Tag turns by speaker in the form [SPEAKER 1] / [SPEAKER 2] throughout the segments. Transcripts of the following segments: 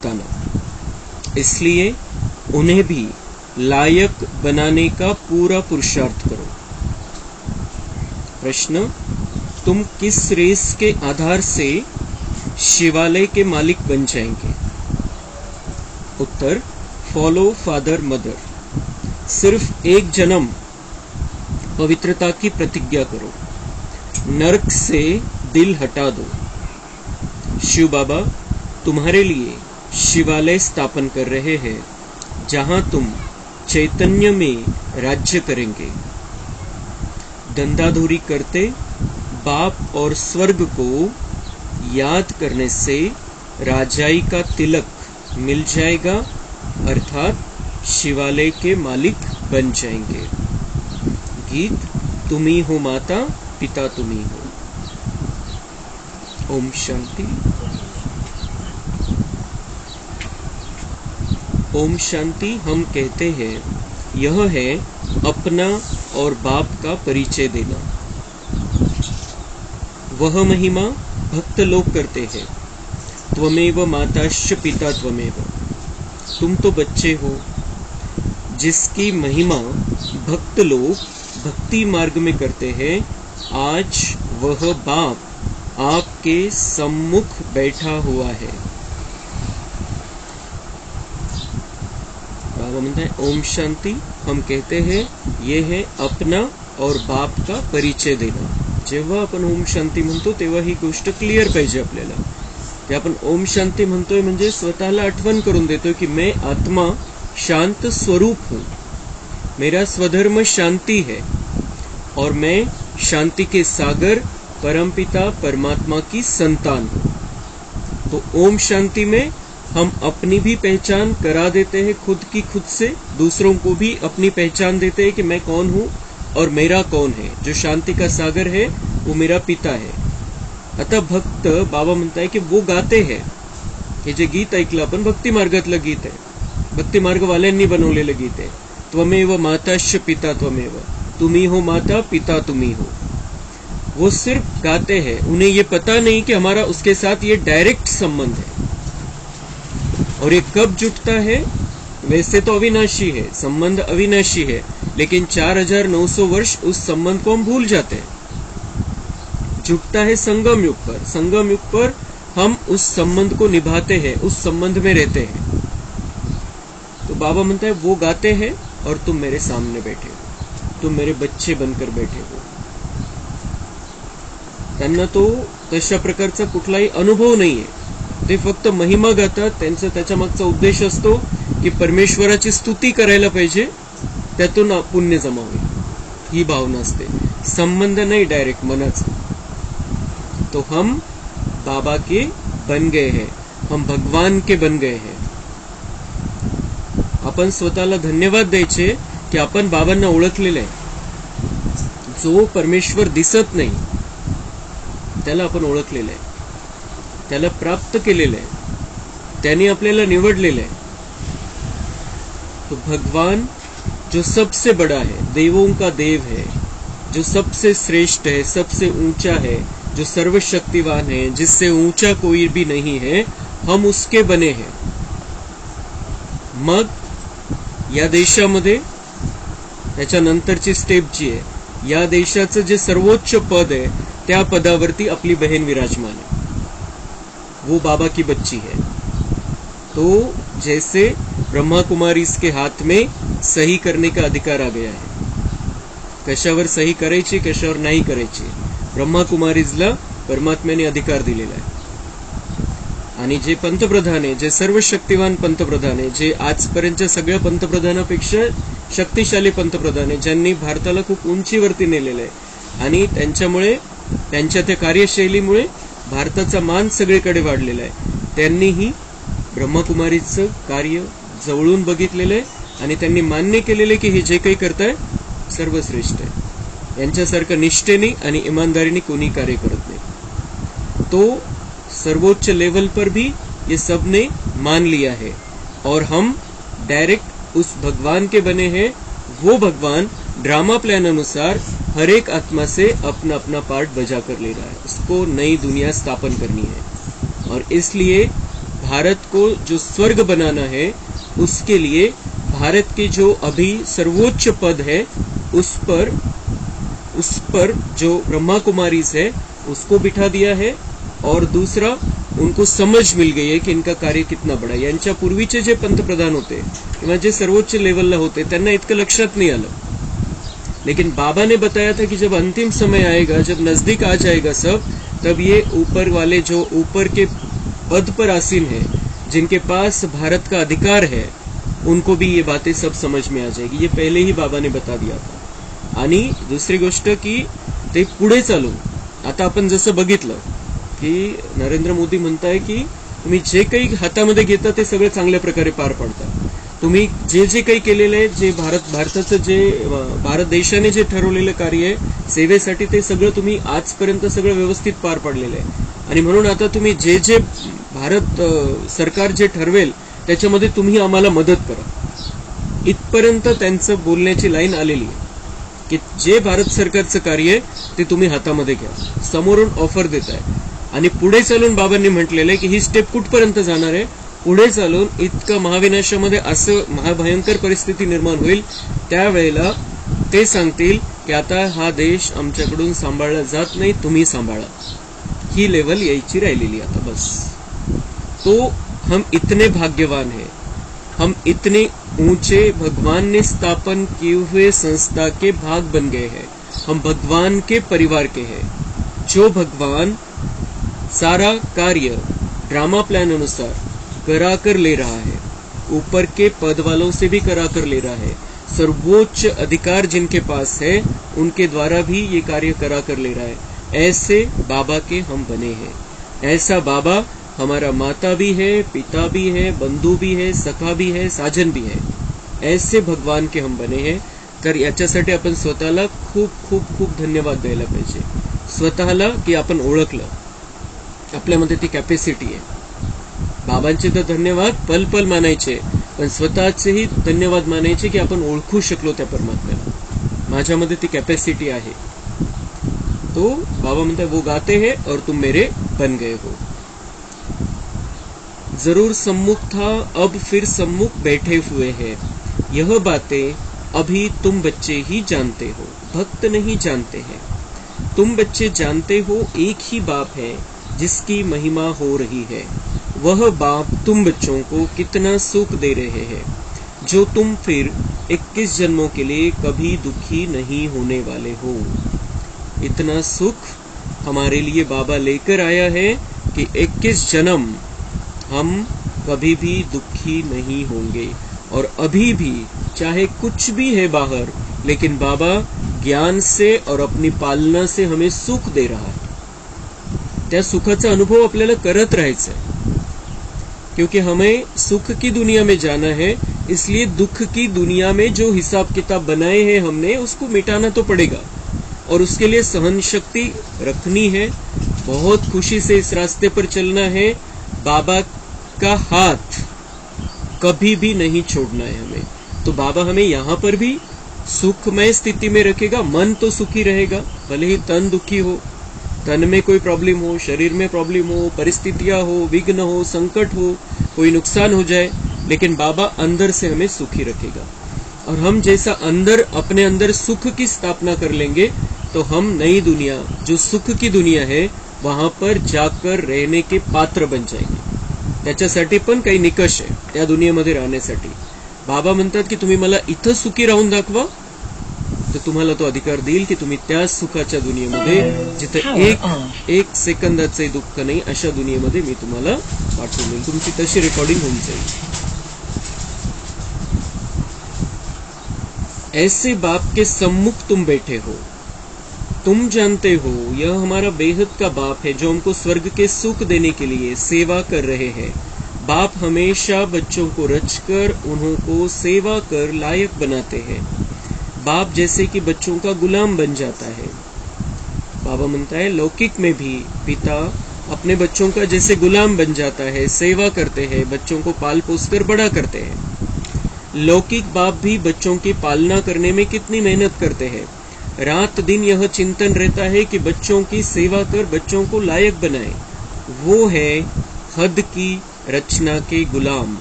[SPEAKER 1] बताना, इसलिए उन्हें भी लायक बनाने का पूरा पुरुषार्थ करो। प्रश्न, तुम किस रेस के आधार से शिवालय के मालिक बन जाएंगे? उत्तर, फॉलो फादर मदर। सिर्फ एक जन्म पवित्रता की प्रतिज्ञा करो, नरक से दिल हटा दो। शिव बाबा तुम्हारे लिए शिवालय स्थापन कर रहे हैं, जहां तुम चैतन्य में राज्य करेंगे। धंधाधोरी करते बाप और स्वर्ग को याद करने से राजाई का तिलक मिल जाएगा, अर्थात शिवालय के मालिक बन जाएंगे। गीत, तुम्ही हो माता पिता तुम्ही हो। ओम शांति। ओम शांति हम कहते हैं, यह है अपना और बाप का परिचय देना। वह महिमा भक्त लोग करते हैं। त्वमेव माताश्च पिता त्वमेव। तुम तो बच्चे हो, जिसकी महिमा भक्त लोग भक्ति मार्ग में करते हैं। आज वह बाप आपके सम्मुख बैठा हुआ है। बाबा म्हणता है, ओम शांति हम कहते हैं, ये है अपना और बाप का परिचय देना। जेव्हा आपण ओम शांती म्हणतो तेव्हा ही गोष्ट क्लिअर पाहिजे आपल्याला, की आपण ओम शांती म्हणतोय म्हणजे स्वतःला आठवण करून देतोय की मैं आत्मा शांत स्वरूप हूं, मेरा स्वधर्म शांति है और मैं शांति के सागर परमपिता परमात्मा की संतान हूं। तो ओम शांति में हम अपनी भी पहचान करा देते हैं खुद की खुद से, दूसरों को भी अपनी पहचान देते हैं कि मैं कौन हूं और मेरा कौन है। जो शांति का सागर है वो मेरा पिता है। आता भक्त बाबा म्हणताय की वो गाते हैं, हे जे गीत ऐकलं आपण भक्ती मार्गातलं गीत आहे, भक्ती मार्गवाल्यांनी बनवलेलं गीत आहे। त्वमेव माताश्च पिता त्वमेव, तुम्ही हो माता पिता तुम्ही हो। वो सिर्फ गाते हैं, उन्हें ये पता नहीं कि हमारा उसके साथ ये डायरेक्ट संबंध है। और ये कब जुटता है? वैसे तो अविनाशी है, संबंध अविनाशी है, लेकिन 4900 वर्ष उस संबंध को हम भूल जाते हैं। जुटता है संगम युग पर। संगम युग पर हम उस संबंध को निभाते हैं, उस संबंध में रहते हैं। तो बाबा म्हणता है, वो गाते हैं और तुम मेरे सामने बैठे हो, तुम मेरे बच्चे बनकर बैठे हो। त्यांना तो तशा प्रकारचा कुठलाही अनुभव नाहीये, ते फक्त महिमा गातात। त्यांचा त्याच्या मागचा उद्देश असतो की परमेश्वराची स्तुती करायला पाहिजे, त्यातून पुण्य जमा होईल, ही भावना असते। संबंध नाही डायरेक्ट मनाचा। तो हम बाबा के बन गए हैं, हम भगवान के बन गए हैं। आपण स्वतःला धन्यवाद द्यायचे की आपण बाबांना ओळखलेलं आहे। जो परमेश्वर दिसत नाही त्याला आपण ओळखलेलं आहे, त्याला प्राप्त केलेलं आहे, त्याने आपल्याला निवडलेलं आहे। तो भगवान जो सबसे बड़ा है, देवों का देव है, जो सबसे श्रेष्ठ है, सबसे ऊंचा है, जो सर्वशक्तिवान है, जिससे ऊंचा कोई भी नहीं है, हम उसके बने हैं। मग या देशामध्ये त्याच्यानंतरची स्टेप जी आहे, या देशाचं जे सर्वोच्च पद आहे त्या पदावरती आपली बहन विराजमान है, वो बाबा की बच्ची है। तो जैसे ब्रह्मा कुमारी इसके हाथ में सही करने का अधिकार आ गया है, कशावर सही करायची कशावर नाही करायची, ब्रह्मा कुमारीजला परमात्म्याने अधिकार दिलेला आहे। आणि जे पंतप्रधान आहे, जे सर्वशक्तिवान पंतप्रधान आहे, जे आजपर्यंतच्या सगळ्या पंतप्रधानापेक्षा शक्तिशाली पंतप्रधान आहे, ज्यांनी भारताला खूप उंचीवरती नेलेलं आहे, आणि त्यांच्यामुळे त्यांच्या त्या कार्यशैलीमुळे भारताचा मान सगळीकडे वाढलेला आहे। त्यांनीही ब्रह्मकुमारीचं कार्य जवळून बघितलेलं आहे आणि त्यांनी मान्य केलेलं आहे की हे जे काही करताय सर्वश्रेष्ठ आहे। यांच्यासारखं निष्ठेने आणि ईमानदारीने कोणी कार्य करत नाही। तो सर्वोच्च लेवल पर भी ये सबने मान लिया है और हम डायरेक्ट उस भगवान के बने हैं। वो भगवान ड्रामा प्लान अनुसार हर एक आत्मा से अपना अपना पार्ट बजा कर ले रहा है। उसको नई दुनिया स्थापन करनी है और इसलिए भारत को जो स्वर्ग बनाना है, उसके लिए भारत के जो अभी सर्वोच्च पद है उस पर जो ब्रह्मा कुमारीज है उसको बिठा दिया है, और दूसरा उनको समझ मिल गई है की इनका कार्य कितना बड़ा आहे. यांच्या पूर्वीचे जे पंतप्रधान होते किंवा जे सर्वोच्च लेवलला होते त्यांना इतकं लक्षात नहीं आलं. लेकिन बाबा ने बताया था कि जब अंतिम समय आएगा, जब नजदीक आ जाएगा सब, तब ये ऊपर वाले जो ऊपर के पद पर आसीन है, जिनके पास भारत का अधिकार है, उनको भी ये बातें सब समझ में आ जाएगी. ये पहले ही बाबा ने बता दिया था. आणि दुसरी गोष्ट की ते पुढे चालून आता आपण जसं बघितलं की नरेंद्र मोदी म्हणताय की तुम्ही जे काही हातामध्ये घेता ते सगळं चांगल्या प्रकारे पार पाडता. तुम्ही जे जे काही केलेलं आहे, जे भारताचं जे भारत देशाने जे ठरवलेलं कार्य आहे सेवेसाठी, ते सगळं तुम्ही आजपर्यंत सगळं व्यवस्थित पार पाडलेलं आहे. आणि म्हणून आता तुम्ही जे जे भारत सरकार जे ठरवेल त्याच्यामध्ये तुम्ही आम्हाला मदत करा. इथपर्यंत त्यांचं बोलण्याची लाईन आलेली आहे की जे भारत सरकारचं कार्य आहे ते तुम्ही हातामध्ये घ्या. समोरून ऑफर देत आहे. आणि पुढे चालून बाबांनी म्हटलेलं आहे की ही स्टेप कुठपर्यंत जाणार आहे. पुढे चालून इतकं महाविनाशामध्ये असं महाभयंकर परिस्थिती निर्माण होईल, त्यावेळेला ते सांगतील की आता हा देश आमच्याकडून सांभाळला जात नाही, तुम्ही सांभाळा. ही लेवल यायची राहिलेली आता बस. तो हम इतने भाग्यवान हैं, हम इतने ऊंचे भगवान ने स्थापन किए हुए संस्था के भाग बन गए हैं. हम भगवान के परिवार के हैं. जो भगवान सारा कार्य ड्रामा प्लान अनुसार करा कर ले रहा है, ऊपर के पद वालों से भी करा कर ले रहा है, सर्वोच्च अधिकार जिनके पास है उनके द्वारा भी ये कार्य करा कर ले रहा है, ऐसे बाबा के हम बने हैं. ऐसा बाबा हमारा माता भी है, पिता भी है, बंधू भी है, सखा भी है, साजन भी है. ऐसे भगवान के हम बने हैं. तर याच्यासाठी आपण स्वतःला खूप खूप खूप धन्यवाद द्यायला पाहिजे. स्वतःला की आपण ओळखलं, आपल्यामध्ये ती कॅपॅसिटी आहे. बाबांचे तर धन्यवाद पल पल मानायचे, पण स्वतःचेही धन्यवाद मानायचे की आपण ओळखू शकलो त्या परमात्म्याला. माझ्यामध्ये ती कॅपॅसिटी आहे. तो बाबा म्हणतात वो गाते हैं और तुम मेरे बन गए हो. जरूर सम्मुख था अब फिर सम्मुख बैठे हुए हैं. यह बातें अभी तुम बच्चे ही जानते हो, भक्त नहीं जानते हैं. तुम बच्चे जानते हो एक ही बाप है जिसकी महिमा हो रही है. वह बाप तुम बच्चों को कितना सुख दे रहे हैं, जो तुम फिर 21 जन्मों के लिए कभी दुखी नहीं होने वाले हो. इतना सुख हमारे लिए बाबा लेकर आया है कि 21 जन्म हम कभी भी दुखी नहीं होंगे. और अभी भी चाहे कुछ भी है बाहर, लेकिन बाबा ज्ञान से और अपनी पालना से हमें सुख दे रहा है. त्या सुखाचा अनुभव आपल्याला करत राहायचा है, क्योंकि हमें सुख की दुनिया में जाना है. इसलिए दुख की दुनिया में जो हिसाब किताब बनाए हैं हमने, उसको मिटाना तो पड़ेगा. और उसके लिए सहन शक्ति रखनी है. बहुत खुशी से इस रास्ते पर चलना है. बाबा का हाथ कभी भी नहीं छोड़ना है हमें. तो बाबा हमें यहाँ पर भी सुखमय स्थिति में रखेगा. मन तो सुखी रहेगा, भले ही तन दुखी हो, तन में कोई प्रॉब्लम हो, शरीर में प्रॉब्लम हो, परिस्थितियां हो, विघ्न हो, संकट हो, कोई नुकसान हो जाए, लेकिन बाबा अंदर से हमें सुखी रखेगा. और हम जैसा अंदर अपने अंदर सुख की स्थापना कर लेंगे, तो हम नई दुनिया, जो सुख की दुनिया है, वहां पर जाकर रहने के पात्र बन जाएंगे. त्याच्यासाठी पण काही निकष आहे त्या दुनियेमध्ये राहण्यासाठी. बाबा म्हणतात की तुम्ही मला इथं सुखी राहून दाखवा, तर तुम्हाला तो अधिकार देईल की तुम्ही त्या सुखाच्या दुनियेमध्ये, जिथे एक सेकंदाचे दुःख नाही, अशा दुनियेमध्ये मी तुम्हाला पाठवून देईल. तुमची तशी रेकॉर्डिंग होऊन जाईल. ऐसे बाप के सम्मुख तुम बैठे हो. तुम जानते हो यह हमारा बेहद का बाप है, जो हमको स्वर्ग के सुख देने के लिए सेवा कर रहे हैं. बाप हमेशा बच्चों को रचकर उन्हों को सेवा कर लायक बनाते हैं. बाप जैसे कि बच्चों का गुलाम बन जाता है. बाबा म्हणता है लौकिक में भी पिता अपने बच्चों का जैसे गुलाम बन जाता है, सेवा करते हैं, बच्चों को पाल पोस कर बड़ा करते हैं. लौकिक बाप भी बच्चों की पालना करने में कितनी मेहनत करते हैं. रात दिन यह चिंतन रहता है कि बच्चों की सेवा कर बच्चों को लायक बनाए. वो है हद की रचना के गुलाम,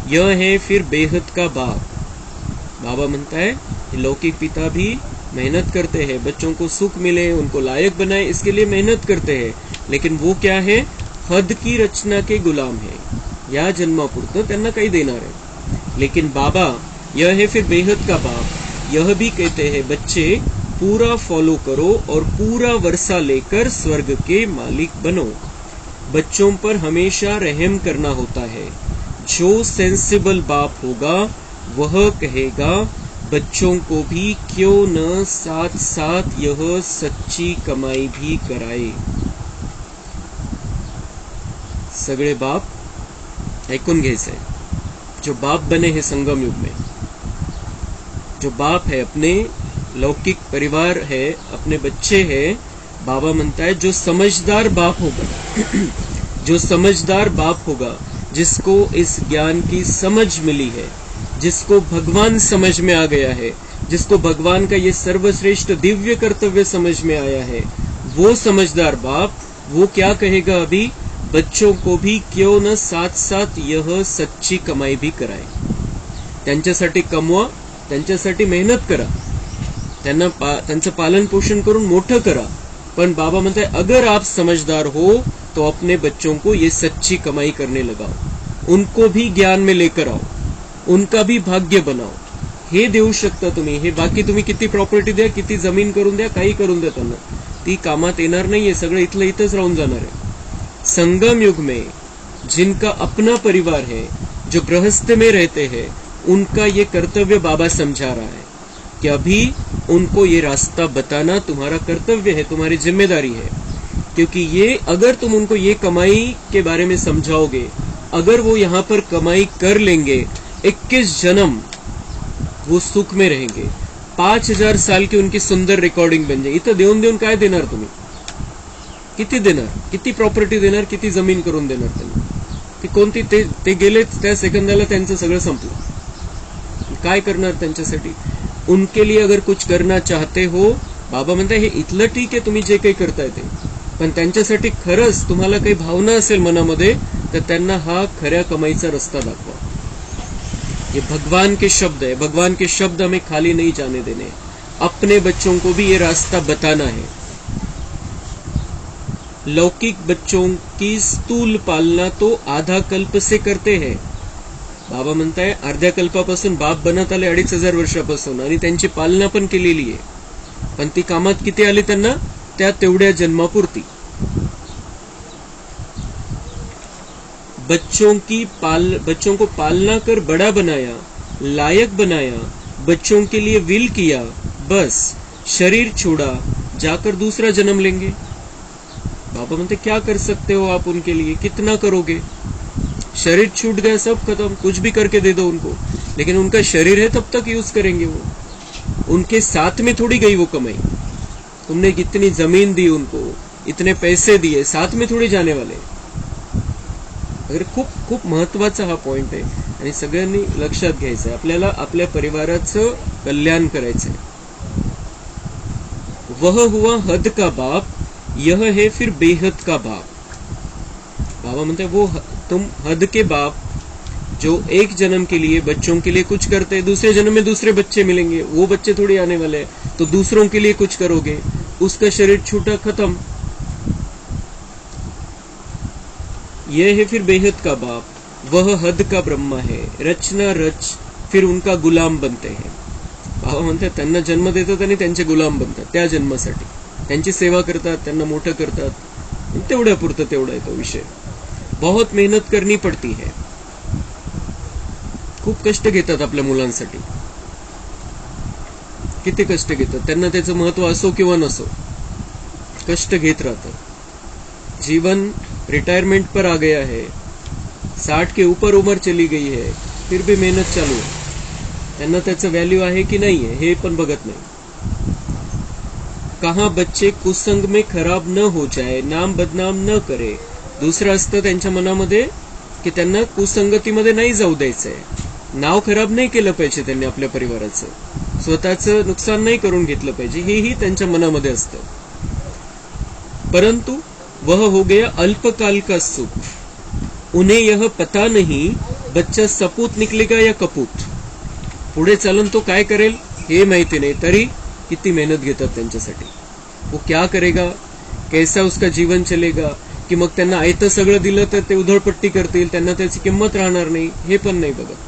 [SPEAKER 1] यह है फिर बेहद का बाप। बाबा म्हणता है लौकिक पिता भी मेहनत करते हैं, बच्चों को सुख मिले, उनको लायक बनाए, इसके लिए मेहनत करते हैं, लेकिन वो क्या है, हद की रचना के गुलाम है। या जन्मापुरतं त्यांना काही देणार है। लेकिन बाबा यह है फिर बेहद का बाप, यह भी कहते हैं बच्चे पूरा फॉलो करो और पूरा वर्षा लेकर स्वर्ग के मालिक बनो। बच्चों पर हमेशा रहम करना होता है। जो सेंसिबल बाप होगा वह कहेगा बच्चों को भी क्यों न साथ साथ यह सच्ची कमाई भी कराए। सगळे बाप ऐकून घ्यायचंय, जो बाप बने हैं संगम युग में, जो बाप है, अपने लौकिक परिवार है, अपने बच्चे हैं, बाबा म्हणता है जो समझदार बाप होगा जो समझदार बाप होगा, जिसको इस ज्ञान की समझ मिली है, जिसको भगवान समझ में आ गया है, जिसको भगवान का ये सर्वश्रेष्ठ दिव्य कर्तव्य समझ में आया है, वो समझदार बाप वो क्या कहेगा, अभी बच्चों को भी क्यों न साथ साथ यह सच्ची कमाई भी कराए। त्यांच्यासाठी कमवा, त्यांच्यासाठी मेहनत करा, त्यांचं पालन पोषण करून मोठं करा, पण बाबा म्हणते अगर आप समझदार हो तो अपने बच्चों को ये सच्ची कमाई करने लगाओ, उनको भी ज्ञान में लेकर आओ, उनका भी भाग्य बनाओ। हे देऊ शकता तुम्ही, हे बाकी तुम्ही किती प्रॉपर्टी द्या, किती जमीन करून द्या, काही करून द्या, त्यांना ती कामात येणार नाहीये, सगळं इथलं इथंच राहून जाणार है। संगम युग में जिनका अपना परिवार है, जो गृहस्थ में रहते हैं, उनका ये कर्तव्य बाबा समझा रहा है कि अभी उनको ये रास्ता बताना तुम्हारा कर्तव्य है, तुम्हारी जिम्मेदारी है। क्योंकि ये अगर तुम उनको ये कमाई के बारे में समझाओगे, अगर वो यहाँ पर कमाई कर लेंगे, 21 जन्म वो सुख में रहेंगे, 5000 साल की उनकी सुंदर रिकॉर्डिंग बन जाएगी। इथं देऊन देऊन काय देणार तुम्ही, किती देणार, किती प्रॉपर्टी देणार, किती जमीन करून देणार त्यांना, ती कोणती, ते गेले त्या सेकंदाला त्यांचं सगळं संपलं, काय करणार त्यांच्यासाठी। उनके लिए अगर कुछ करना चाहते हो, बाबा म्हणताय हे इथलं ठीक आहे तुम्ही जे काही करताय ते, पण त्यांच्यासाठी खरंच तुम्हाला काही भावना असेल मनामध्ये, तर त्यांना हा खऱ्या कमाईचा रस्ता दाखवा। ये भगवान के शब्द है, भगवान के शब्द हमें खाली नहीं जाने देने, अपने बच्चों को भी ये रास्ता बताना है। लौकिक बच्चों की स्थूल पालना तो आधा कल्प से करते हैं। बाबा म्हणताय अर्ध्या कल्पापासून बाप बनत आले 2500 वर्षापासून, आणि त्यांची पालना पण केलेली आहे, पण ती कामात किती आली त्यांना, त्या तेवढ्या जन्मापुरती। बच्चों को पालना कर बड़ा बनाया, लायक बनाया, बच्चों के लिए विल किया, बस शरीर छोड़ा, जाकर दूसरा जन्म लेंगे। बाबा म्हणते क्या कर सकते हो आप उनके लिए, कितना करोगे, शरीर छूट गया, सब खत्म, कुछ भी करके दे दो उनको, लेकिन उनका शरीर है तब तक यूज करेंगे वो, उनके साथ में थोड़ी गई वो कमाई। तुमने कितनी जमीन दी उनको, इतने पैसे दिए, साथ में थोड़ी जाने वाले। अगर खूप खूप महत्वाचा हा पॉइंट आहे आणि सगळ्यांनी लक्षात घ्यायचं आहे, आपल्याला आपल्या परिवाराचं कल्याण करायचंय। वह हुआ हद का बाप, यह है फिर बेहद का बाप। बाबा म्हणते वो तुम हद के बाप जो एक जन्म के लिए बच्चों के लिए कुछ करते हैं, दूसरे जन्म में दूसरे बच्चे मिलेंगे, वो बच्चे थोड़ी आने वाले हैं, तो दूसरों के लिए कुछ करोगे, उसका शरीर छूटा, खत्म। यह है फिर बेहद का बाप, वह हद का ब्रह्मा है, रचना रच फिर उनका गुलाम बनते हैं। बाबा म्हणतात त्यांना जन्म देतात आणि त्यांचे गुलाम बनतात, त्या जन्मासाठी त्यांची सेवा करतात, त्यांना मोठं करतात, तेवढ्यापुरतं तेवढा आहे तो विषय। बहुत मेहनत करनी पडती है, खूप कष्ट घेतात आपल्या मुलांसाठी, किती कष्ट घेतात, त्यांना त्याचं महत्व असो किंवा नसो, कष्ट घेत राहतात। जीवन रिटायरमेंट पर आ गया है, 60 के ऊपर उम्र चली गई है, फिर भी मेहनत चालू है, त्यांना त्याचं व्हॅल्यू आहे की नाही आहे हे पण बघत नाही। कहाँ बच्चे कुसंग में खराब न हो जाए, नाम बदनाम न करे, दुसरं असतं त्यांच्या मनामध्ये की त्यांना कुसंगतीमध्ये नाही जाऊ द्यायचंय, नाव खराब नाही केलं पाहिजे त्यांनी, आपल्या परिवाराचं स्वतःचं नुकसान नाही करून घेतलं पाहिजे, हेही त्यांच्या मनामध्ये असतं। परंतु वह हो गया अल्पकाल का सुख, उन्हें यह पता नहीं बच्चा सपूत निकलेगा या कपूत. पुढे चालून तो काय करेल हे माहिती नाही, तरी किती मेहनत घेतात त्यांच्यासाठी. वो क्या करेगा, कैसा उसका जीवन चलेगा, की मग त्यांना आयतं सगळं दिलं तर ते उधळपट्टी करतील, त्यांना त्याची किंमत राहणार नाही, हे पण नाही बघत.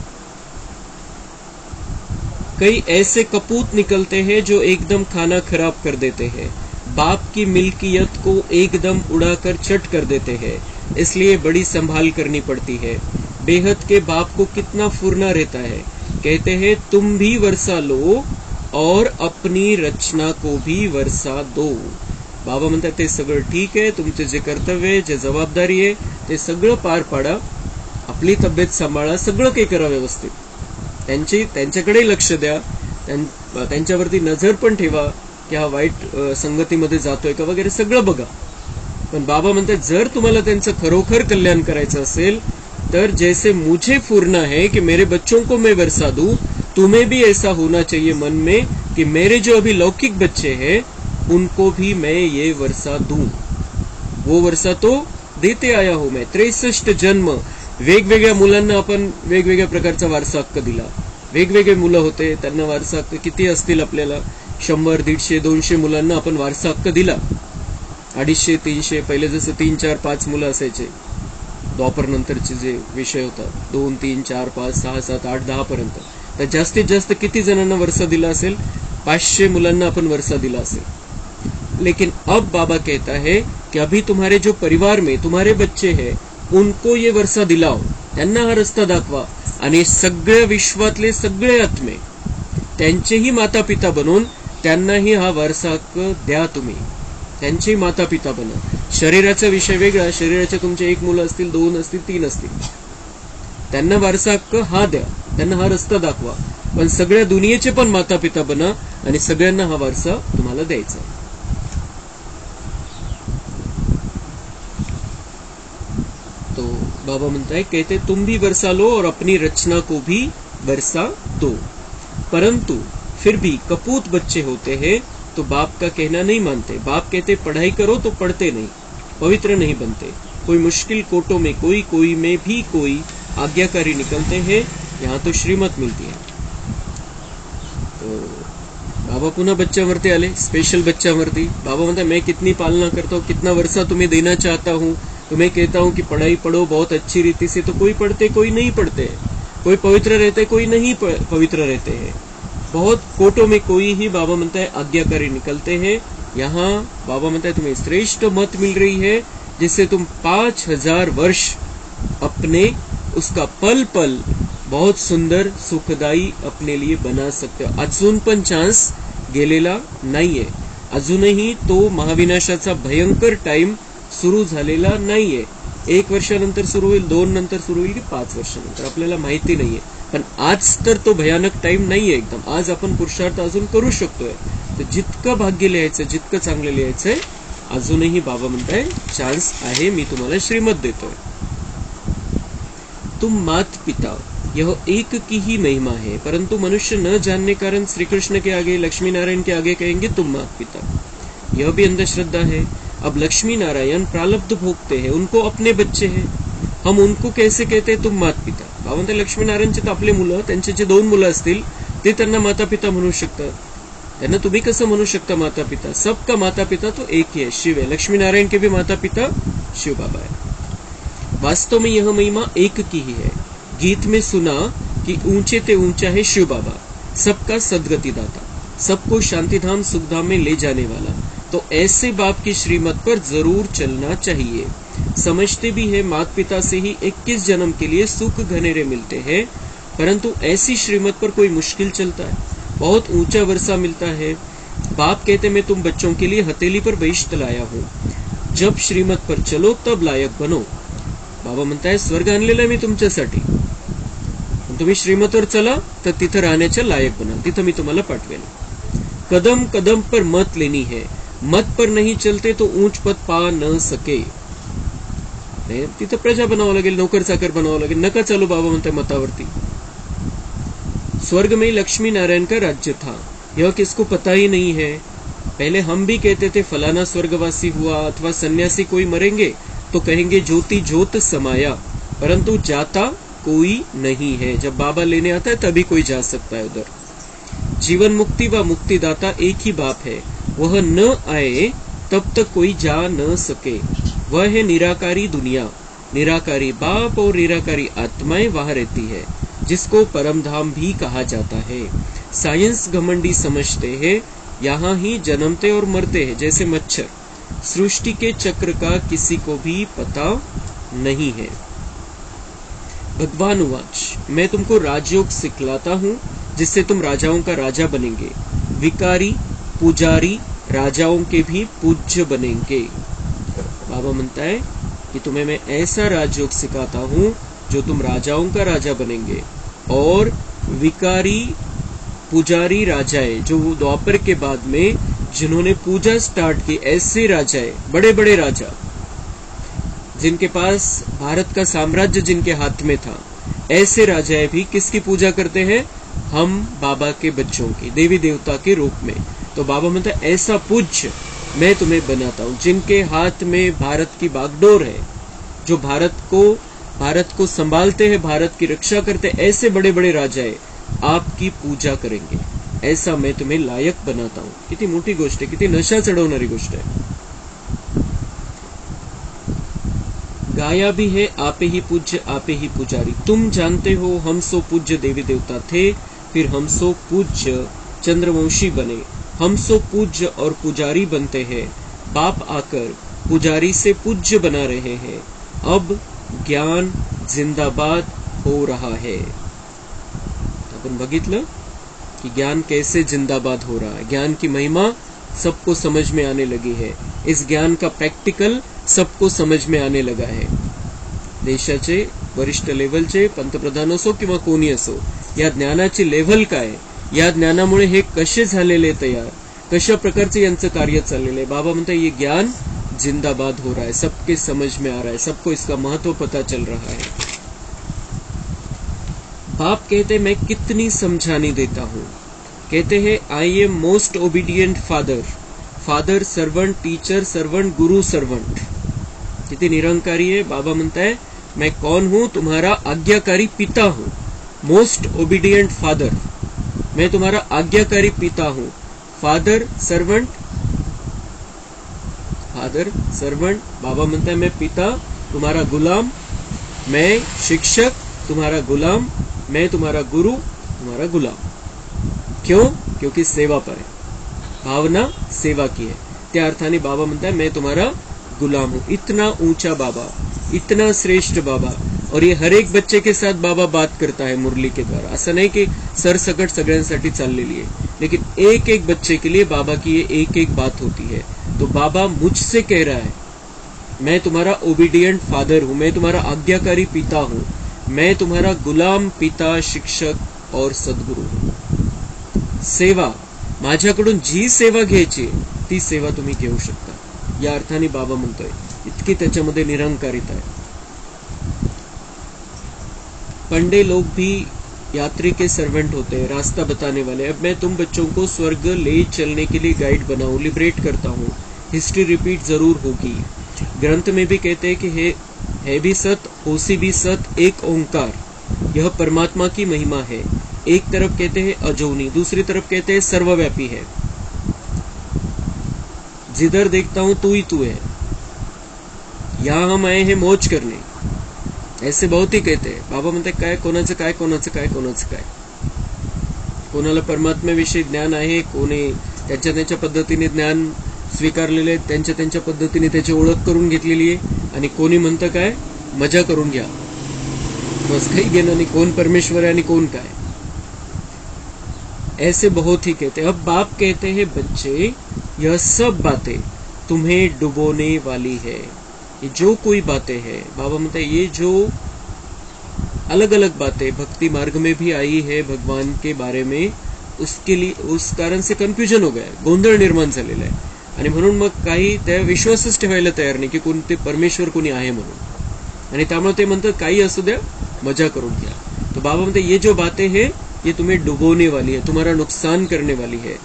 [SPEAKER 1] कई ऐसे कपूत निकलते हैं जो एकदम खाना खराब कर देते हैं, बाप की मिल्कियत को एकदम उड़ाकर चट कर देते हैं, इसलिए बड़ी संभाल करनी पड़ती है. बेहद के बाप को कितना फुरना रहता है. कहते हैं तुम भी वर्षा लो और अपनी रचना को भी वर्षा दो. बाबा म्हणतात ते सगळं ठीक आहे, तुमचे जे कर्तव्य आहे, जे जबाबदारी आहे ते सगळं पार पाडा, आपली तब्येत सांभाळा, सगळं काही करा व्यवस्थित. त्यांच्याकडे लक्ष द्या, त्यांच्यावरती नजर पण ठेवा की हा वाईट संगतीमध्ये जातोय का वगैरे सगळं बघा. पण बाबा म्हणतात जर तुम्हाला त्यांचं खरोखर कल्याण करायचं असेल तर जैसे मुझे फूरना है कि मेरे बच्चों को मैं वर्षा दूं, तुम्हें भी ऐसा होना चाहिए मन में कि मेरे जो अभी लौकिक बच्चे हैं उनको भी मैं ये वर्षा दूं. वो वर्षा तो देते आया हूं मैं. 63 जन्म वेगवेगळ्या मुलांना आपण वेगवेगळ्या प्रकारचा वारसा हक्क दिला. वेगवेगळे मुलं होते, त्यांना वारसा हक्क किती असतील आपल्याला, 100, 150, 200 मुलांना आपण वारसा हक्क दिला. 250, 300, पहिले जसं 3, 4, 5 मुलं असायचे, द्वापर नंतरचे जे विषय होता 2, 3, 4, 5, 6, 7, 8, 10 पर्यंत, तर जास्तीत जास्त किती जणांना वर्षा दिला असेल, 500 मुलांना आपण वर्षा दिला असेल. लेकिन अब बाबा कहता है कि अभी तुम्हारे जो परिवार में तुम्हारे बच्चे हैं उनको ये वर्षा दिलाओ, त्यांना हा रस्ता दाखवा आणि सगळ्या विश्वातले सगळे आत्मे त्यांचेही माता पिता बनवून त्यांनाही हा वारसा हक्क द्या. तुम्ही त्यांचे माता पिता बना. शरीराचा विषय वेगळा, शरीराचे तुमचे 1 मुलं असतील, 2 असतील, 3 असतील, त्यांना वारसा हक्क हा द्या, त्यांना हा रस्ता दाखवा. पण सगळ्या दुनियेचे पण माता पिता बना आणि सगळ्यांना हा वारसा तुम्हाला द्यायचा. तो बाबा म्हणता है, कहते तुम भी वर्षा लो और अपनी रचना को भी वर्षा दो. परंतु फिर भी कपूत बच्चे होते हैं तो बाप का कहना नहीं मानते. बाप कहते पढ़ाई करो तो पढ़ते नहीं, पवित्र नहीं बनते. कोई मुश्किल कोटों में कोई में भी कोई आज्ञाकारी निकलते हैं. यहाँ तो श्रीमत मिलती है. तो बाबा पुन्हा बच्च्यावरती आले, स्पेशल बच्च्यावरती. बाबा म्हणता मैं कितनी पालना करता हूँ, कितना वर्षा तुम्हें देना चाहता हूँ. तुम्हें कहता हूँ कि पढ़ाई पढ़ो बहुत अच्छी रीति से, तो कोई पढ़ते कोई नहीं पढ़ते, कोई पवित्र रहते कोई नहीं पवित्र रहते हैं. बहुत कोटों में कोई ही बाबा म्हणता है आज्ञाकारी निकलते हैं. यहाँ बाबा म्हणता है तुम्हें श्रेष्ठ मत मिल रही है जिससे तुम 5000 वर्ष अपने उसका पल पल बहुत सुंदर सुखदायी अपने लिए बना सकते हो. अजून पण चान्स गेलेला नाहीये, अजूनही तो महाविनाशाचा भयंकर टाइम सुरू झालेला नाहीये. 1 वर्षानंतर सुरू होईल, 2 नंतर सुरू होईल की 5 वर्षानंतर आपल्याला माहिती नाहीये. पण आज तर तो भयानक टाइम नाहीये एकदम. आज आपण पुरुषार्थ अजून करू शकतोय. तर जितकं भाग्य लिहायचं, जितकं चांगलं लिहायचंय, अजूनही बाबा म्हणताय चान्स आहे, मी तुम्हाला श्रीमत देतोय. तुम मात पिता यह एक की ही महिमा है, परंतु मनुष्य न जानने कारण श्री कृष्ण के आगे, लक्ष्मी नारायण के आगे कहेंगे तुम मात पिता. यह भी अंधश्रद्धा है. अब लक्ष्मी नारायण प्रारब्ध भोगते हैं, उनको अपने बच्चे हैं, हम उनको कैसे कहते तुम मात पिता. बाबा म्हणते लक्ष्मी नारायणचे तर आपले मुलं, त्यांचे जे 2 मुलं असतील ते त्यांना माता पिता म्हणू शकतात. त्यांना तुम्ही कसं म्हणू शकता माता पिता. सबका माता पिता तो एक ही है, शिव है. लक्ष्मी नारायण के भी माता पिता शिव बाबा है. वास्तव में यह महिमा एक की ही है. गीत में सुना कि ऊंचे ते ऊंचा है शिव बाबा, सबका सदगति दाता, सबको शांतिधाम सुखधाम में ले जाने वाला. तो ऐसे बाप की श्रीमत पर जरूर चलना चाहिए. समझते भी है माता पिता से ही 21 जन्म के लिए सुख घनेरे मिलते हैं, परंतु ऐसी श्रीमत पर कोई मुश्किल चलता है, बहुत ऊंचा वर्षा मिलता है. बाप कहते मैं तुम बच्चों के लिए हथेली पर बेइश्त लाया हूं, जब श्रीमत पर चलो तब लायक बनो. बाबा म्हणताय स्वर्ग आणलेला मी तुमच्यासाठी, तुम्ही श्रीमतवर चला तर तिथं राहण्याच्या लायक बना, तिथं मी तुम्हाला पाठवेल. कदम कदम पर मत लेनी है, मत पर नहीं चलते तो ऊंच पद पा न सके. तिथं प्रजा बनावं लागेल, नोकर चाकर बनावं लागेल. नका चालू बाबा म्हणताय मतावरती. स्वर्ग में लक्ष्मी नारायण का राज्य था, यह किसको पता ही नहीं है. पहले हम भी कहते थे फलाना स्वर्गवासी हुआ, अथवा सन्यासी कोई मरेंगे तो कहेंगे ज्योति ज्योत समाया. परंतु जाता कोई नहीं है। जब बाबा लेने आता है तभी कोई जा सकता है उधर। जीवन मुक्ति व मुक्तिदाता एक ही बाप है, वह न आए तब तक कोई जा न सके। वह है निराकारी दुनिया, निराकारी बाप और निराकारी आत्माएं वहां रहती है, जिसको परम धाम भी कहा जाता है। साइंस घमंडी समझते हैं यहाँ ही जन्मते और मरते हैं जैसे मच्छर। सृष्टि के चक्र का किसी को भी पता नहीं है। भगवान उवाच, मैं तुमको राजयोग सिखलाता हूँ जिससे तुम राजाओं का राजा बनेंगे। विकारी पुजारी राजाओं के भी पूज्य बनेंगे। बाबा म्हणता है कि तुम्हें मैं ऐसा राजयोग सिखाता हूँ जो तुम राजाओं का राजा बनेंगे। और विकारी पुजारी राजाएं, जो द्वापर के बाद में जिन्होंने पूजा स्टार्ट की, ऐसे राजाएं, बड़े बड़े राजा जिनके पास भारत का साम्राज्य जिनके हाथ में था, ऐसे राजाएं भी किसकी पूजा करते हैं? हम बाबा के बच्चों की, देवी देवता के रूप में। तो बाबा म्हणता है ऐसा पूज्य मैं तुम्हें बनाता हूं, जिनके हाथ में भारत की बागडोर है, जो भारत को संभालते हैं, भारत की रक्षा करते हैं, ऐसे बड़े बड़े राजाएं आपकी पूजा करेंगे। ऐसा मैं तुम्हें लायक बनाता हूं। किती मोठी गोष्ट आहे, किती नशा चढवणारी गोष्ट आहे। गाया भी है आपे ही पूज्य आपे ही पुजारी। तुम जानते हो हम सो पूज्य देवी देवता थे, फिर हम सो पूज्य चंद्रवंशी बने। हम सो पूज्य और पुजारी बनते हैं। बाप आकर पुजारी से पूज्य बना रहे हैं। अब ज्ञान जिंदाबाद हो रहा है। अपन बघितलं कि ज्ञान कैसे जिंदाबाद हो रहा है। ज्ञान की महिमा सबको समझ में आने लगी है। इस ज्ञान का प्रॅक्टिकल सबको समझ में आने लगा है। देशाचे वरिष्ठ लेवलचे पंतप्रधान असो किंवा कोणी असो, या ज्ञानाची लेव्हल काय, या ज्ञानामुळे हे कसे झालेले तयार, कशा प्रकारचे यांचं कार्य चाललेलं आहे। बाबा म्हणता ये ज्ञान जिंदाबाद हो रहा है, सबके समझ में आ रहा है, सबको इसका महत्व पता चल रहा है। बाप कहते मैं कितनी समझानी देता हूँ। कहते हैं I am most obedient father, father servant, teacher servant, Guru servant. किती निरंकारी है। बाबा म्हणता है मैं कौन हूं? तुम्हारा आज्ञाकारी पिता हूं। मोस्ट ओबीडियंट फादर, मैं तुम्हारा आज्ञाकारी पिता हूं। फादर सर्वंट, फादर सर्वंट, बाबा म्हणता है मैं पिता, तुम्हारा गुलाम, मैं शिक्षक, तुम्हारा गुलाम, मैं तुम्हारा गुरु, तुम्हारा गुलाम। क्यों? क्योंकि सेवा पर है, भावना सेवा की है। त्या अर्थाने बाबा म्हणता है मैं तुम्हारा गुलाम हूं। इतना ऊंचा बाबा, इतना श्रेष्ठ बाबा, और ये हर एक बच्चे के साथ बाबा बात करता है मुरली के द्वारा। असं नाही की सरसकट सगळ्यांसाठी चाललेली आहे, लेकिन एक एक बच्चे के लिए बाबा की ये एक एक बात होती है। तो बाबा मुझसे कह रहा है मैं तुम्हारा ओबीडियंट फादर हूं, मैं तुम्हारा आज्ञाकारी पिता हूं, मैं तुम्हारा गुलाम, पिता, शिक्षक और सद्गुरु हूं। सेवा, माझ्याकडून जी सेवा घ्यायची ती सेवा तुम्ही घेऊ शकता। या अर्थाने बाबा म्हणतोय, इतकी त्याच्यामध्ये निरंकारिता है। पंडे लोग भी यात्री के सर्वेंट होते हैं, रास्ता बताने वाले। अब मैं तुम बच्चों को स्वर्ग ले चलने के लिए गाइड बनाऊं, लिबरेट करता हूँ। हिस्ट्री रिपीट जरूर होगी। ग्रंथ में भी कहते हैं कि है भी सत, होसी भी सत, एक ओंकार। यह परमात्मा की महिमा है। एक तरफ कहते हैं अजोनी, दूसरी तरफ कहते हैं सर्वव्यापी है। जिधर देखता हूं तू ही तू है। यहां हम आए हैं मौज करने, ऐसे बहुत ही कहते हैं। बाबा म्हणते काय कोणाचं काय कोणाचं काय कोणाचं काय। कोणाला परमात्म्याविषयी ज्ञान आहे, कोणी त्यांच्या त्यांच्या पद्धतीने ज्ञान स्वीकारलेले, त्यांच्या त्यांच्या पद्धतीने त्याची ओळख करून घेतलेली आहे, आणि कोणी म्हणतं काय मजा करून घ्या, बस काही घेणं नाही, कोण परमेश्वर है आणि कोण काय। ऐसे बहुत ही कहते हैं। अब बाप कहते हैं बच्चे यह सब बातें तुम्हें डुबोने वाली है। ये जो कोई बातें हैं, बाबा म्हणते ये जो अलग अलग बातें भक्ति मार्ग में भी आई है भगवान के बारे में, उसके लिए उस कारण से कन्फ्युजन हो गया, गोंधळ निर्माण झालेला आहे, आणि म्हणून मग काही त्या विश्वासच ठेवायला तयार नाही की कोणते परमेश्वर कोणी आहे म्हणून, आणि त्यामुळे ते म्हणतात काही असू द्या मजा करून घ्या। तो बाबा म्हणते ये जो बातें हैं ये तुम्हें डुबोने वाली है, तुम्हारा नुकसान करने वाली है।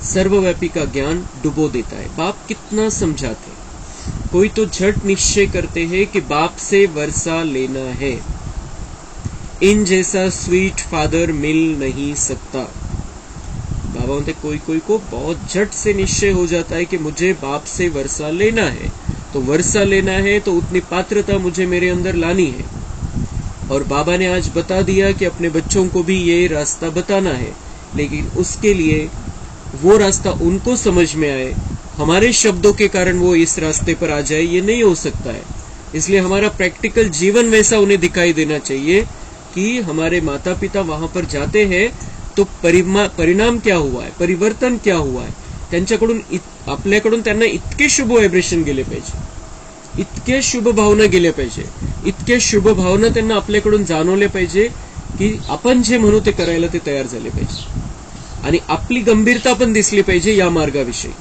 [SPEAKER 1] सर्वव्यापी का ज्ञान डुबो देता है। बाप कितना समझाते, कोई तो झट निश्चय करते हैं कि बाप से वर्षा लेना है, इन जैसा स्वीट फादर मिल नहीं सकता। बाबा बोलते कोई को बहुत झट से निश्चय हो जाता है कि मुझे बाप से वर्षा लेना है, तो वर्षा लेना है तो उतनी पात्रता मुझे मेरे अंदर लानी है। और बाबा ने आज बता दिया कि अपने बच्चों को भी ये रास्ता बताना है, लेकिन उसके लिए वो रास्ता उनको समझ में आए, हमारे शब्दों के कारण वो इस रास्ते पर आ जाए, ये नहीं हो सकता है। इसलिए हमारा प्रैक्टिकल जीवन वैसा उन्हें दिखाई देना चाहिए कि हमारे माता पिता वहां पर जाते हैं तो परिणाम क्या हुआ आहे, परिवर्तन क्या हुआ आहे, त्यांच्याकडून आपल्याकडून त्यांना इतके शुभ व्हायब्रेशन गेले पाहिजे, इतके शुभ भावना गेल्या पाहिजे, इतके शुभ भावना त्यांना आपल्याकडून जाणवल्या पाहिजे की आपण जे म्हणू ते करायला ते तयार झाले पाहिजे। आणि आपली गंभीरता पण दिसली पाहिजे या मार्गाविषयी,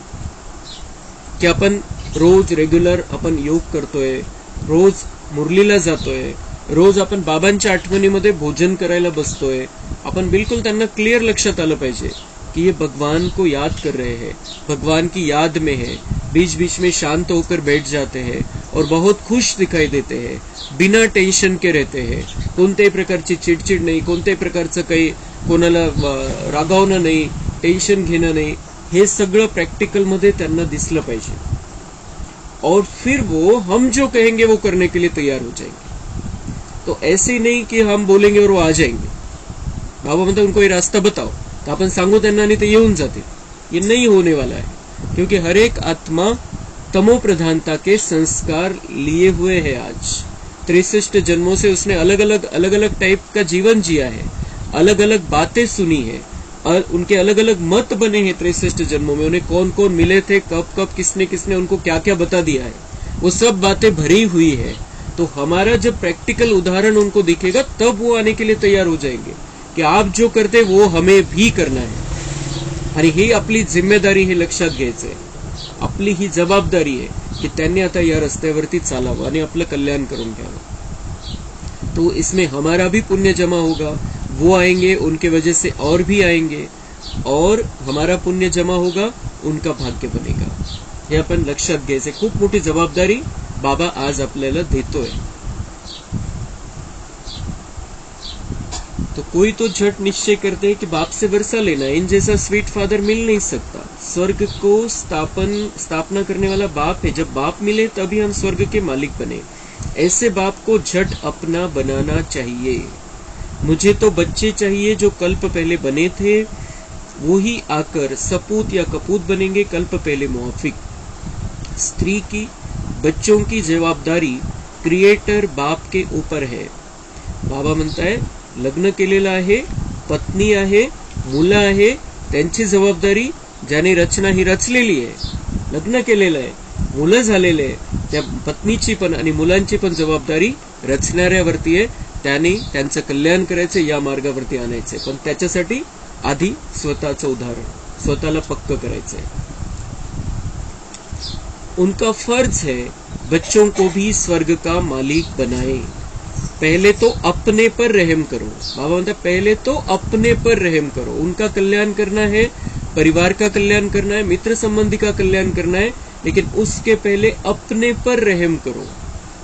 [SPEAKER 1] की आपण रोज रेग्युलर आपण योग करतोय, रोज मुरलीला जातोय, रोज आपण बाबांच्या आठवणीमध्ये भोजन करायला बसतोय। अपन बिल्कुल त्यांना क्लियर लक्षात आलं पाहिजे कि ये भगवान को याद कर रहे हैं, भगवान की याद में है, बीच बीच में शांत होकर बैठ जाते हैं और बहुत खुश दिखाई देते हैं, बिना टेन्शन के रहते हैं, कोणत्याही प्रकारची चिडचिड नाही, कोणत्याही प्रकारचं काही कोणाला रागावणं नाही, टेन्शन घेणं नाही, हे सगळं प्रैक्टिकल मध्ये त्यांना दिसलं पाहिजे। और फिर वो हम जो कहेंगे वो करने के लिए तैयार हो जाएंगे। तो ऐसे नहीं कि हम बोलेंगे और वो आ जाएंगे। बाबा म्हणतात उनको ये रास्ता बताओ, तो अपन सांगू त्यांना आणि ते येऊन जाते, ये नहीं होने वाला है। क्योंकि हर एक आत्मा तमो प्रधानता के संस्कार लिए हुए है। आज 63 जन्मों से उसने अलग अलग टाइप का जीवन जिया है, अलग अलग बातें सुनी है, उनके अलग अलग मत बने हैं 63 जन्मों में। उन्हें कौन कौन मिले थे, कब कब किसने उनको क्या क्या बता दिया है, वो सब बातें भरी हुई है। तो हमारा जब प्रैक्टिकल उदाहरण उनको दिखेगा तब वो आने के लिए तैयार हो जाएंगे कि आप जो करते वो हमें भी करना है। आणि ही आपली जिम्मेदारी, हे लक्षात घ्यायचंय, आपली ही जबाबदारी आहे की त्यांनी आता या रस्त्यावरती चालावं आणि आपलं कल्याण करून घ्यावं। तो इसमें हमारा भी पुण्य जमा होगा, वो आएंगे, उनके वजह से और भी आएंगे, और हमारा पुण्य जमा होगा, उनका भाग्य बनेगा। हे आपण लक्षात घ्यायचे। खूप मोठी जबाबदारी बाबा आज आपल्याला देतोय। तो कोई तो झट निश्चय करते हैं कि बाप से वर्षा लेना, इन जैसा स्वीट फादर मिल नहीं सकता। स्वर्ग को स्थापना करने वाला बाप है, जब बाप मिले तभी हम स्वर्ग के मालिक बने। ऐसे बाप को झट अपना बनाना चाहिए। मुझे तो बच्चे चाहिए जो कल्प पहले बने थे, वो ही आकर सपूत या कपूत बनेंगे कल्प पहले मुआफिक। स्त्री की बच्चों की जबाबदारी क्रिएटर बाप के ऊपर है। बाबा म्हणता है लग्न केलेलं आहे, पत्नी आहे, मुलं आहे, त्यांची जबाबदारी, ज्याने रचना ही रचलेली आहे, लग्न केलेलं आहे, मुलं झालेले आहे, त्या पत्नीची पण आणि मुलांची पण जबाबदारी रचणाऱ्यावरती आहे। त्याने त्यांचं कल्याण करायचं, या मार्गावरती आणायचंय, पण त्याच्यासाठी आधी स्वतःचं उदाहरण, स्वतःला पक्क करायचंय। उनका फर्ज है बच्चों को भी स्वर्ग का मालिक बनाए। पहले तो अपने पर रहम करो। बाबा बोलता पहले तो अपने पर रहम करो। उनका कल्याण करना है, परिवार का कल्याण करना है, मित्र संबंधी का कल्याण करना है, लेकिन उसके पहले अपने पर रहम करो।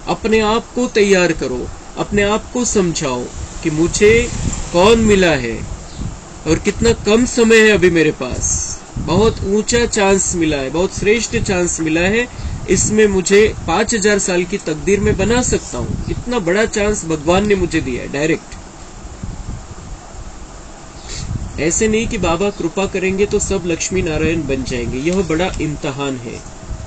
[SPEAKER 1] अपने आप को तैयार करो, अपने आप को समझाओ कि मुझे कौन मिला है और कितना कम समय है अभी मेरे पास। बहुत ऊंचा चांस मिला है, बहुत श्रेष्ठ चांस मिला है, इसमें मुझे 5000 साल की तकदीर में बना सकता हूं। इतना बड़ा चांस भगवान ने मुझे दिया है डायरेक्ट। ऐसे नहीं कि बाबा कृपा करेंगे तो सब लक्ष्मी नारायण बन जाएंगे, यह बड़ा इम्तिहान है।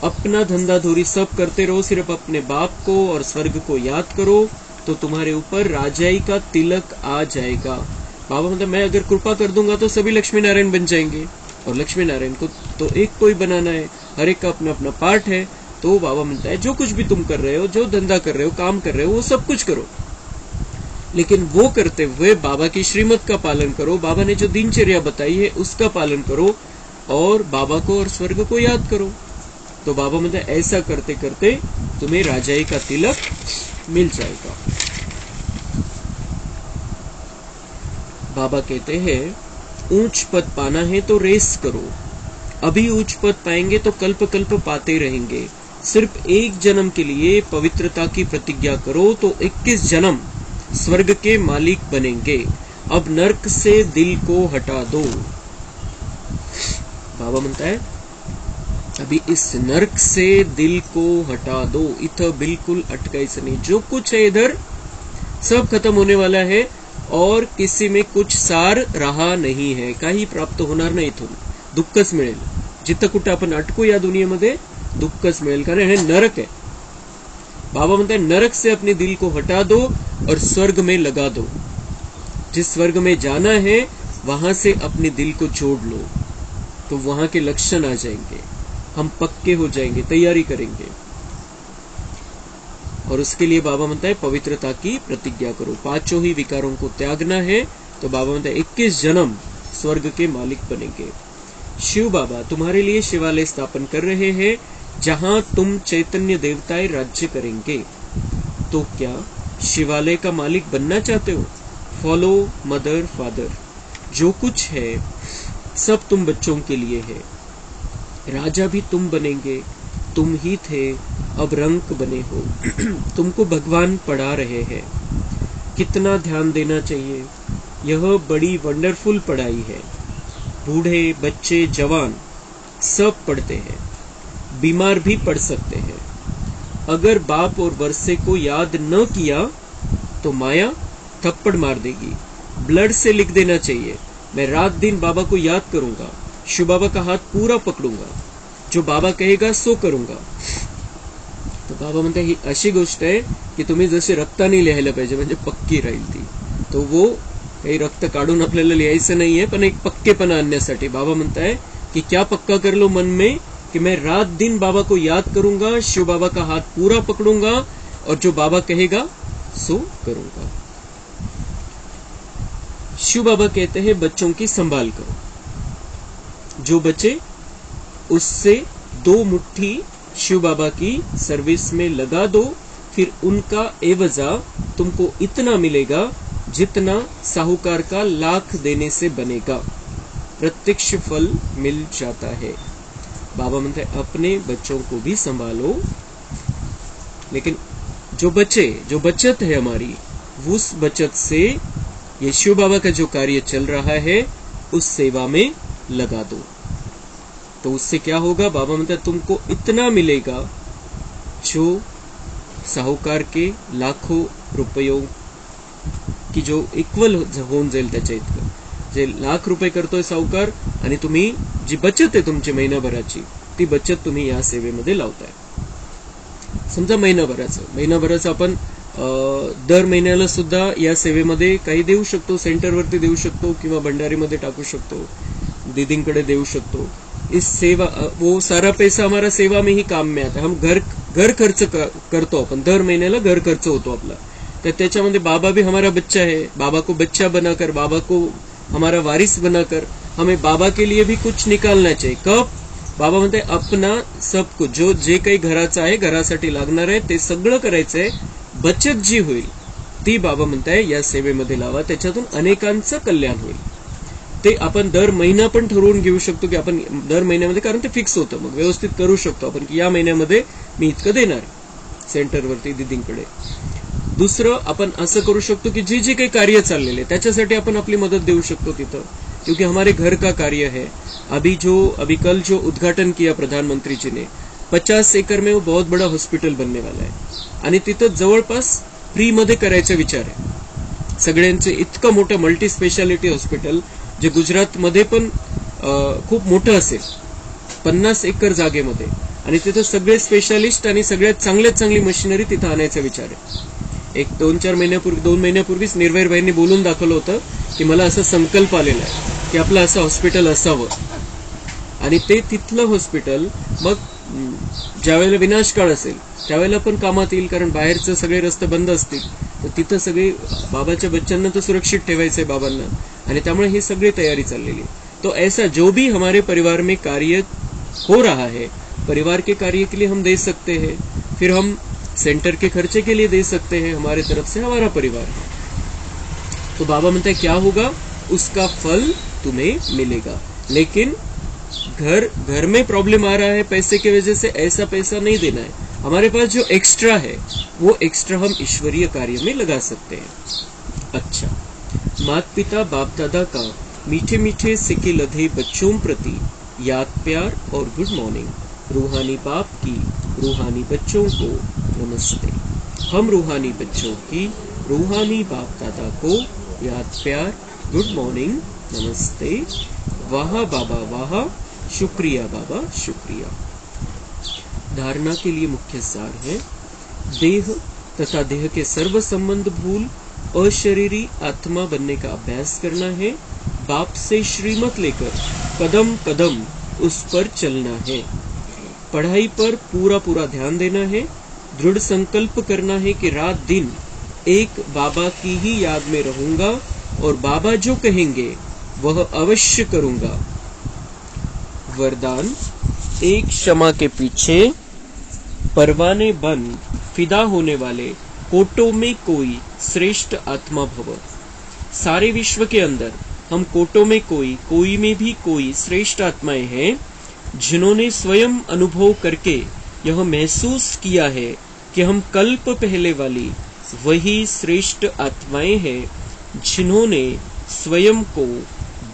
[SPEAKER 1] अपना धंधा धोरी सब करते रहो, सिर्फ अपने बाप को और स्वर्ग को याद करो, तो तुम्हारे ऊपर राजाई का तिलक आ जाएगा। बाबा मतलब मैं अगर कृपा कर दूंगा तो सभी लक्ष्मी नारायण बन जाएंगे, और लक्ष्मी नारायण को तो एक को ही बनाना है, हर एक का अपना अपना पार्ट है। तो बाबा म्हणता है जो कुछ भी तुम कर रहे हो, जो धंधा कर रहे हो, काम कर रहे हो, वो सब कुछ करो, लेकिन वो करते हुए बाबा की श्रीमत का पालन करो, बाबा ने जो दिनचर्या बताई है उसका पालन करो, और बाबा को और स्वर्ग को याद करो। तो बाबा म्हणता है ऐसा करते करते तुम्हें राजाई का तिलक मिल जाएगा। बाबा कहते हैं ऊंच पद पाना है तो रेस करो, अभी ऊंच पद पाएंगे तो कल्प कल्प पाते रहेंगे। सिर्फ एक जन्म के लिए पवित्रता की प्रतिज्ञा करो तो 21 जन्म स्वर्ग के मालिक बनेंगे। अब नर्क से दिल को हटा दो। बाबा म्हणता है अभी इस नर्क से दिल को हटा दो, इथं बिल्कुल अटकायचं नाही। जो कुछ है इधर सब खत्म होने वाला है और किसी में कुछ सार रहा नहीं है, काही प्राप्त होणार नाही, इथून दुःखच मिळेल। जिथं कुठं आपण अटकू या दुनियेमध्ये दुःखच मिळेल, कारण हे नरक है। बाबा म्हणते हैं नरक से अपने दिल को हटा दो और स्वर्ग में लगा दो। जिस स्वर्ग में जाना है वहां से अपने दिल को जोड़ लो तो वहां के लक्षण आ जाएंगे, हम पक्के हो जाएंगे, तैयारी करेंगे। और उसके लिए बाबा म्हणता है पवित्रता की प्रतिज्ञा करो, पांचों ही विकारों को त्यागना है। तो बाबा म्हणता है 21 जन्म स्वर्ग के मालिक बनेंगे। शिव बाबा तुम्हारे लिए शिवालय स्थापन कर रहे हैं जहां तुम चैतन्य देवताएं राज्य करेंगे। तो क्या शिवालय का मालिक बनना चाहते हो? फॉलो मदर फादर, जो कुछ है सब तुम बच्चों के लिए है। राजा भी तुम बनेंगे, तुम ही थे अब रंक बने हो। तुमको भगवान पढ़ा रहे हैं, कितना ध्यान देना चाहिए। यह बड़ी वंडरफुल पढ़ाई है। बूढ़े बच्चे जवान सब पढ़ते हैं, बीमार भी पढ़ सकते हैं। अगर बाप और वर्षे को याद न किया तो माया थप्पड़ मार देगी। ब्लड से लिख देना चाहिए, मैं रात दिन बाबा को याद करूंगा, शिव बाबा का हात पूरा पकडूंगा, जो बाबा कहेगा सो करूंगा। तो बाबा म्हणतात ही अशी गोष्ट आहे की तुम्ही जसे रक्ताने लिहायला पाहिजे, म्हणजे पक्की राहील ती। तो वो काही रक्त काढून आपल्याला लिहायचं नाहीये, पण एक पक्केपणा आणण्यासाठी बाबा म्हणताय कि क्या पक्का कर लो मन में कि मैं रात दिन बाबा को याद करूंगा, शिव बाबा का हाथ पूरा पकड़ूंगा और जो बाबा कहेगा सो करूंगा। शिव बाबा कहते हैं बच्चों की संभाल करो। जो बचे उससे 2 मुट्ठी शिव बाबा की सर्विस में लगा दो, फिर उनका एवजा तुमको इतना मिलेगा जितना साहूकार का लाख देने से बनेगा। प्रत्यक्ष फल मिल जाता है। बाबा म्हणते हैं अपने बच्चों को भी संभालो, लेकिन जो बचत है हमारी, उस बचत से ये शिव बाबा का जो कार्य चल रहा है उस सेवा में लगा दो। तो उससे क्या होगा? बाबा म्हणते हैं तुमको इतना मिलेगा जो साहूकार के लाखों रुपयों की जो इक्वल होऊन जाईल त्याच्या इतकं। जे लाख रुपये करतोय सावकार आणि तुम्ही जी बचत आहे तुमची महिनाभराची, ती बचत तुम्ही या सेवेमध्ये लावताय। समजा महिनाभराचं आपण दर महिन्याला सुद्धा या सेवेमध्ये काही देऊ शकतो, सेंटरवरती देऊ शकतो किंवा भंडारीमध्ये टाकू शकतो, दीदींकडे देऊ शकतो। इस सेवा वो सारा पैसा हमारा सेवा में ही काम में आता है। हम घर खर्च करतो, अपन दर महिन्याला घर खर्च होतो आपला, तर त्याच्यामध्ये बाबा भी हमारा बच्चा है। बाबा को बच्चा बनाकर, बाबा को हमारा वारिस बनाकर हमें बाबा के लिए भी कुछ निकालना चाहिए। कब? बाबा म्हणते अपना सब कुछ, जो जे काही घराचं आहे, घरासाठी लागणार आहे ते सगळं करायचंय। बचत जी होईल ती बाबा म्हणताय या सेवेमध्ये लावा, त्याच्यातून अनेकांचं कल्याण होईल। ते आपण दर महिना पण ठरवून घेऊ शकतो की आपण दर महिन्यामध्ये, कारण ते फिक्स होतं, मग व्यवस्थित करू शकतो आपण की या महिन्यामध्ये मी इतकं देणार सेंटरवरती दीदींकडे। दुसरं आपण असं करू शकतो की जे काही कार्य चाललेले त्याच्यासाठी आपण आपली मदत देऊ शकतो तिथं, क्योंकि हमारे घर का कार्य है। अभी कल जो उद्घाटन किया प्रधानमंत्री जी ने, 50 एकड़ में वो बहुत बड़ा हॉस्पिटल बनने वाला है आणि तिथं जवळपास फ्री मध्ये करायचा विचार आहे सगळ्यांचे। इतकं मोठं मल्टी स्पेशालिटी हॉस्पिटल जे गुजरात मध्ये पण खूप मोठं असेल, 50 एकर जागेमध्ये, आणि तिथं सगळे स्पेशालिस्ट आणि सगळ्यात चांगली मशिनरी तिथं आणायचा विचार आहे। एक 2 महिन्यापूर्वीच निर्भय भाईंनी बोलून दाखवलं होतं की मला असा संकल्प आलेला आहे की आपलं असं हॉस्पिटल असावं, आणि ते तिथलं हॉस्पिटल मग ज्यावेळेला विनाशकाळ असेल त्यावेळेला पण कामात येईल, कारण बाहेरचे सगळे रस्ते बंद असतील, तर तिथं सगळे बाबाच्या बच्चांना तर सुरक्षित ठेवायचंय बाबांना, आणि त्यामुळे ही सगळी तयारी चाललेली। तो ऐसा जो भी हमारे परिवार में कार्य हो रहा है, परिवार के कार्य के लिए हम दे सकते हैं, फिर हम सेंटर के खर्चे के लिए दे सकते हैं, हमारे तरफ से हमारा परिवार है। तो बाबा म्हणता है क्या होगा? उसका फल तुम्हें मिलेगा, लेकिन घर में प्रॉब्लम आ रहा है पैसे की वजह से, ऐसा पैसा नहीं देना है। हमारे पास जो एक्स्ट्रा है वो एक्स्ट्रा हम ईश्वरीय कार्य में लगा सकते हैं। अच्छा, माता पिता बाप दादा का मीठे मीठे सिक्के लधे बच्चों प्रति याद प्यार और गुड मॉर्निंग। रूहानी बाप की रूहानी बच्चों को नमस्ते। हम रूहानी बच्चों की रूहानी बाप दादा को याद प्यार गुड मॉर्निंग नमस्ते। वाह बाबा वाह, शुक्रिया बाबा शुक्रिया। धारणा के लिए मुख्य सार है, देह तथा देह के सर्व संबंध भूल अशरीरी आत्मा बनने का अभ्यास करना है। बाप से श्रीमत लेकर कदम कदम उस पर चलना है। पढ़ाई पर पूरा पूरा ध्यान देना है। दृढ़ संकल्प करना है कि रात दिन एक बाबा की ही याद में रहूंगा और बाबा जो कहेंगे वह अवश्य करूंगा। वरदान, एक क्षमा के पीछे परवाने बन फिदा होने वाले कोटों में कोई श्रेष्ठ आत्मा भव। सारे विश्व के अंदर हम कोटों में कोई में भी कोई श्रेष्ठ आत्माएं हैं, जिन्होंने स्वयं अनुभव करके यह महसूस किया है कि हम कल्प पहले वाली वही श्रेष्ठ आत्माएं हैं, जिन्होंने स्वयं को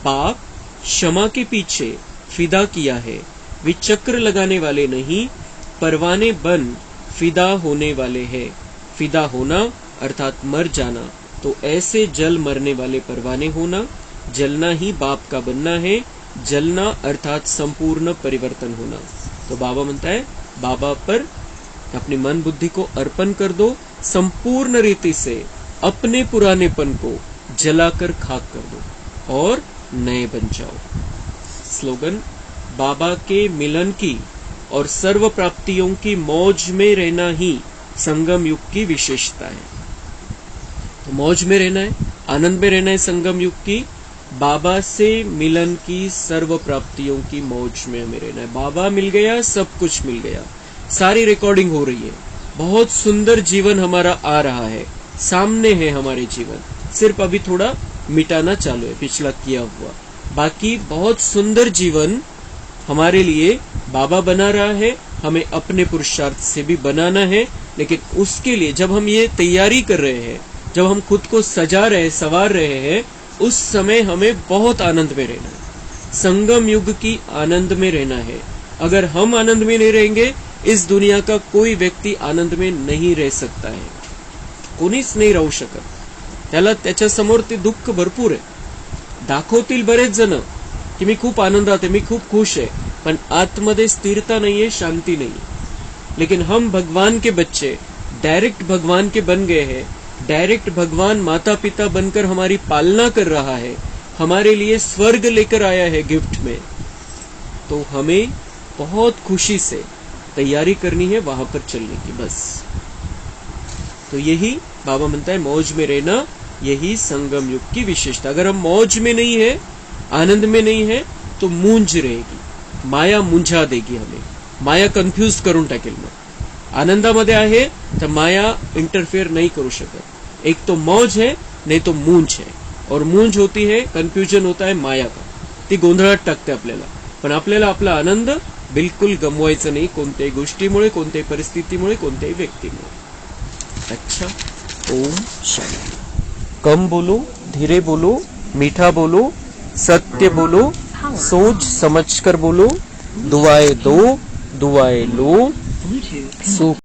[SPEAKER 1] बाप क्षमा के पीछे फिदा किया है। वे चक्र लगाने वाले नहीं, परवाने बन फिदा होने वाले हैं। फिदा होना अर्थात मर जाना, तो ऐसे जल मरने वाले परवाने होना। जलना ही बाप का बनना है। जलना अर्थात संपूर्ण परिवर्तन होना। तो बाबा म्हणता है, बाबा पर अपनी मन बुद्धि को अर्पण कर दो, संपूर्ण रीति से अपने पुरानेपन को जलाकर खाक कर दो और नए बन जाओ। स्लोगन, बाबा के मिलन की और सर्व प्राप्तियों की मौज में रहना ही संगम युग की विशेषता है। तो मौज में रहना है, आनंद में रहना है संगम युग की। बाबा से मिलन की सर्व प्राप्तियों की मौज में हमें रहना है। बाबा मिल गया, सब कुछ मिल गया, सारी रिकॉर्डिंग हो रही है, बहुत सुंदर जीवन हमारा आ रहा है, सामने है हमारे जीवन, सिर्फ अभी थोड़ा मिटाना चालू है पिछला किया हुआ। बाकी बहुत सुंदर जीवन हमारे लिए बाबा बना रहा है, हमें अपने पुरुषार्थ से भी बनाना है। लेकिन उसके लिए जब हम ये तैयारी कर रहे हैं, जब हम खुद को सजा रहे, संवार रहे हैं, उस समय हमें बहुत आनंद में रहना है, संगम युग की आनंद में रहना है। अगर हम आनंद में नहीं रहेंगे, इस दुनिया का कोई व्यक्ति आनंद में नहीं रह सकता है, कोणीच नाही राहू शकत. त्याला त्याच्या समोर ते दुःख भरपूर आहे. दाखवतील बरेच जण की मी खूप आनंदात आहे, मी खूप खुश आहे, पण आतमध्ये स्थिरता नहीं है, शांति नहीं है. लेकिन हम भगवान के बच्चे डायरेक्ट भगवान के बन गए हैं. डायरेक्ट भगवान माता पिता बनकर हमारी पालना कर रहा है, हमारे लिए स्वर्ग लेकर आया है गिफ्ट में. तो हमें बहुत खुशी से तैयारी करनी है वहां पर चलने की, बस. तो यही बाबा म्हणता है, मौज में रहना यही संगम युग की विशेषता. अगर हम मौज में नहीं है, आनंद में नहीं है, तो मूंज रहेगी, माया मुंझा देगी हमें. माया कन्फ्यूज करून टाकेल. मग आनंदामध्ये आहे तर माया इंटरफेयर नहीं करू शकत. एक तो मौज है, नहीं तो मूंज है. और मूंज होती है, कन्फ्युजन होता है माया का, ती गोंधळात टाकते आपल्याला. पण आपल्याला आपला आनंद बिल्कुल गमवायचं नाही, कोणत्याही गोष्टीमुळे, कोणत्याही परिस्थितीमुळे, कोणत्याही व्यक्तीमुळे. अच्छा, ओम शांति. कम बोलो, धीरे बोलो, मीठा बोलो, सत्य बोलो, सोच समझकर बोलो. दुआएं दो, दुआएं लो. सुख